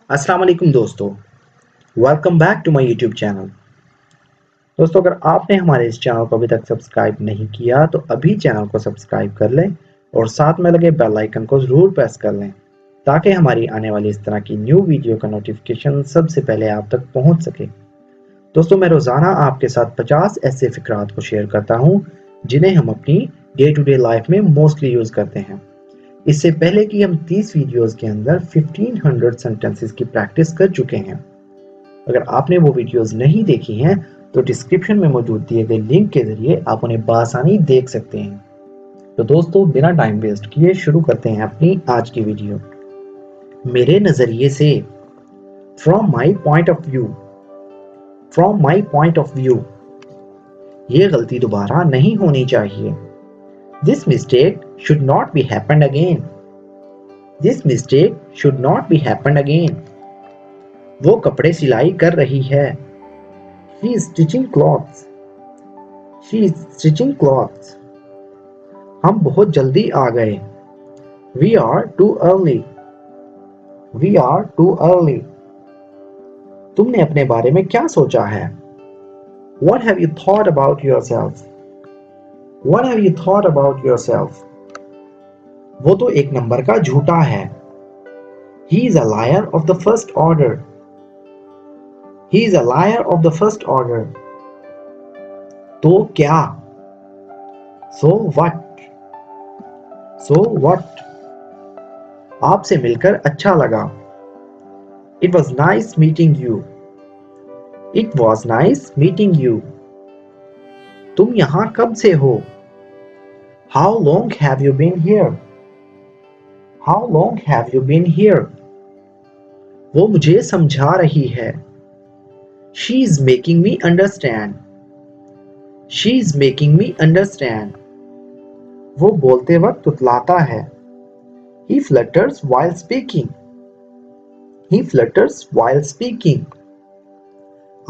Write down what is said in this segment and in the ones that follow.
अस्सलाम वालेकुम दोस्तों, welcome back to my YouTube channel. दोस्तों, अगर आपने हमारे इस चैनल को अभी तक सब्सक्राइब नहीं किया तो अभी चैनल को सब्सक्राइब कर लें और साथ में लगे बेल आइकन को ज़रूर प्रेस कर लें ताकि हमारी आने वाली इस तरह की न्यू वीडियो का नोटिफिकेशन सबसे पहले आप तक पहुंच सके। दोस्तों, मैं रोज़ाना आपके साथ 50 ऐसे फ़िक्रात को शेयर करता हूं जिन्हें हम अपनी डे टू डे लाइफ में मोस्टली यूज़ करते हैं। इससे पहले कि हम 30 वीडियोस के अंदर 1500 सेंटेंसेस की प्रैक्टिस कर चुके हैं। अगर आपने वो वीडियोस नहीं देखी हैं तो डिस्क्रिप्शन में मौजूद दिए गए लिंक के जरिए आप उन्हें बासानी देख सकते हैं। तो दोस्तों, बिना टाइम वेस्ट किए शुरू करते हैं अपनी आज की वीडियो। मेरे नजरिए से, from my point of view, from my point of view, ये गलती दोबारा नहीं होनी चाहिए। This mistake should not be happened again. This mistake should not be happened again. वो कपड़े सिलाई कर रही है। She is stitching clothes. She is stitching clothes. हम बहुत जल्दी आ गए। We are too early. We are too early. तुमने अपने बारे में क्या सोचा है? What have you thought about yourself? What have you thought about yourself? वो तो एक नंबर का झूठा है। He is a liar of the first order. He is a liar of the first order. तो क्या? So what? So what? आपसे मिलकर अच्छा लगा। It was nice meeting you. It was nice meeting you. तुम यहाँ कब से हो? How long have you been here? How long have you been here? वो मुझे समझा रही है। She is making me understand. She is making me understand. वो बोलते वक्त तुतलाता है। He flutters while speaking. He flutters while speaking.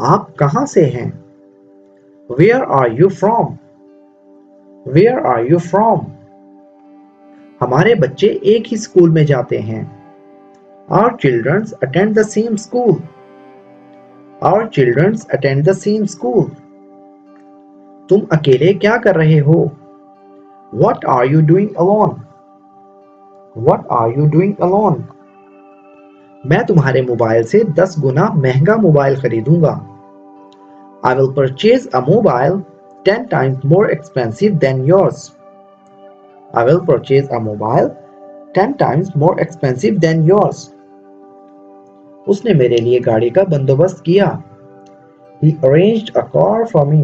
आप कहाँ से हैं? Where are you from? Where are you from? हमारे बच्चे एक ही स्कूल में जाते हैं। Our children attend the same school. Our children attend the same school. तुम अकेले क्या कर रहे हो? What are you doing alone? What are you doing alone? मैं तुम्हारे मोबाइल से 10 गुना महंगा mobile खरीदूंगा। I will purchase a mobile 10 times more expensive than yours. I will purchase a mobile 10 times more expensive than yours. उसने मेरे लिए गाड़ी का बंदोबस्त किया। He arranged a car for me.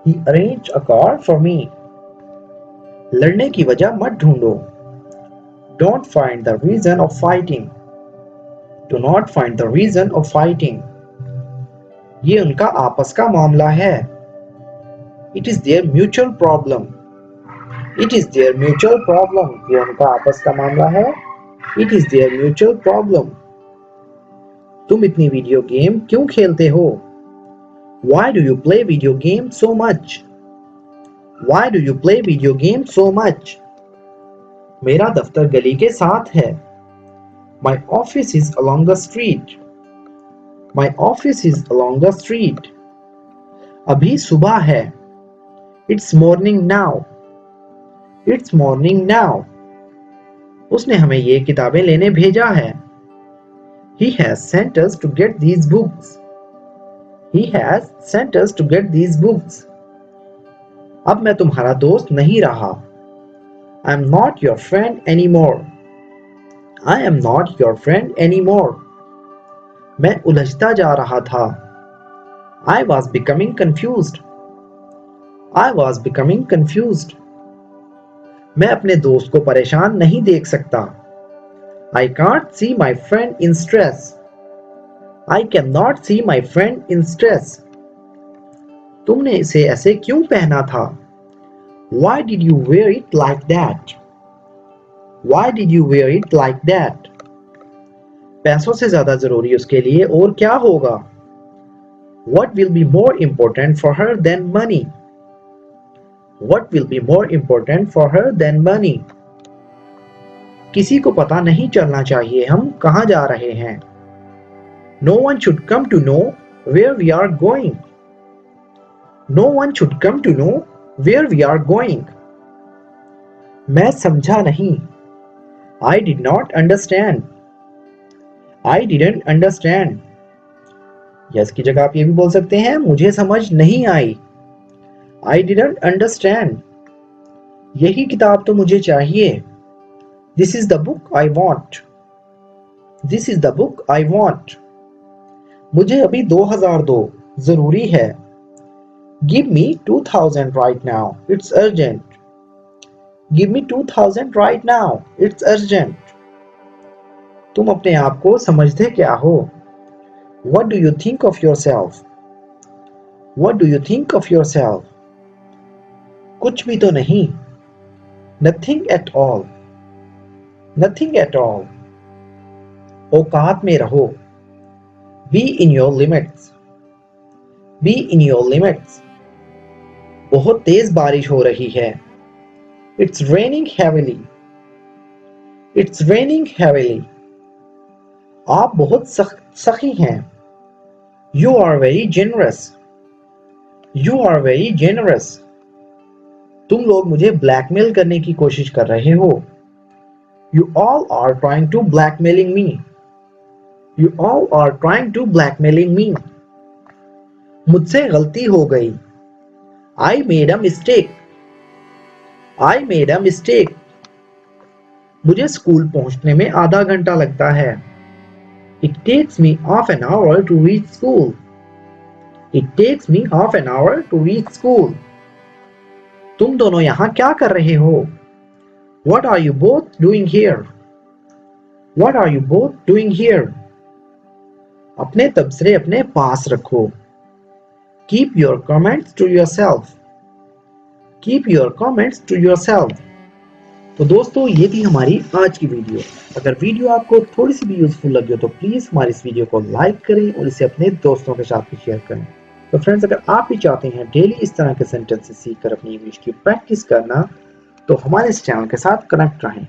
He arranged a car for me. लड़ने की वजह मत ढूंढो। Don't find the reason of fighting. Do not find the reason of fighting. ये उनका आपस का मामला है। It is their mutual problem. It is their mutual problem. ये उनका आपस का मामला है। It is their mutual problem. तुम इतनी वीडियो गेम क्यों खेलते हो? Why do you play video games so much? Why do you play video games so much? मेरा दफ्तर गली के साथ है। My office is along the street. My office is along the street. अभी सुबह है। It's morning now. It's morning now. उसने हमें ये किताबें लेने भेजा है। He has sent us to get these books. He has sent us to get these books. अब मैं तुम्हारा दोस्त नहीं रहा। I am not your friend anymore. I am not your friend anymore. मैं उलझता जा रहा था। I was becoming confused. I was becoming confused. मैं अपने दोस्त को परेशान नहीं देख सकता। I can't see my friend in stress. I cannot see my friend in stress. तुमने इसे ऐसे क्यों पहना था? Why did you wear it like that? Why did you wear it like that? पैसों से ज्यादा जरूरी उसके लिए और क्या होगा? What will be more important for her than money? What will be more important for her than money? किसी को पता नहीं चलना चाहिए हम कहाँ जा रहे हैं। No one should come to know where we are going. No one should come to know where we are going. मैं समझा नहीं। I did not understand. I didn't understand. Yes की जगह आप ये भी बोल सकते हैं, मुझे समझ नहीं आई। I didn't understand. यही किताब तो मुझे चाहिए। This is the book I want. This is the book I want. मुझे अभी 2000 दो, जरूरी है। Give me 2000 right now. It's urgent. Give me 2000 right now. It's urgent. तुम अपने आप को समझते क्या हो? What do you think of yourself? What do you think of yourself? कुछ भी तो नहीं। Nothing at all. Nothing at all. औकात में रहो। Be in your limits. Be in your limits. बहुत तेज बारिश हो रही है। It's raining heavily. It's raining heavily. आप बहुत सखी हैं। You are very generous. You are very generous. तुम लोग मुझे ब्लैकमेल करने की कोशिश कर रहे हो। You all are trying to blackmailing me. You all are trying to blackmailing me. मुझसे गलती हो गई। I made a mistake. I made a mistake. मुझे स्कूल पहुंचने में आधा घंटा लगता है। It takes me half an hour to reach school. It takes me half an hour to reach school. तुम दोनों यहाँ क्या कर रहे हो? What are you both doing here? What are you both doing here? अपने तबसरे अपने पास रखो। Keep your comments to yourself. Keep your comments to yourself. तो दोस्तों ये थी हमारी आज की वीडियो। अगर वीडियो आपको थोड़ी सी भी यूजफुल लगी हो तो प्लीज हमारी इस वीडियो को लाइक करें और इसे अपने दोस्तों के साथ भी शेयर करें। तो फ्रेंड्स, अगर आप भी चाहते हैं डेली इस तरह के सेंटेंसेस सीखकर अपनी इंग्लिश की प्रैक्टिस करना तो हमारे इस चैनल के साथ कनेक्ट रहें।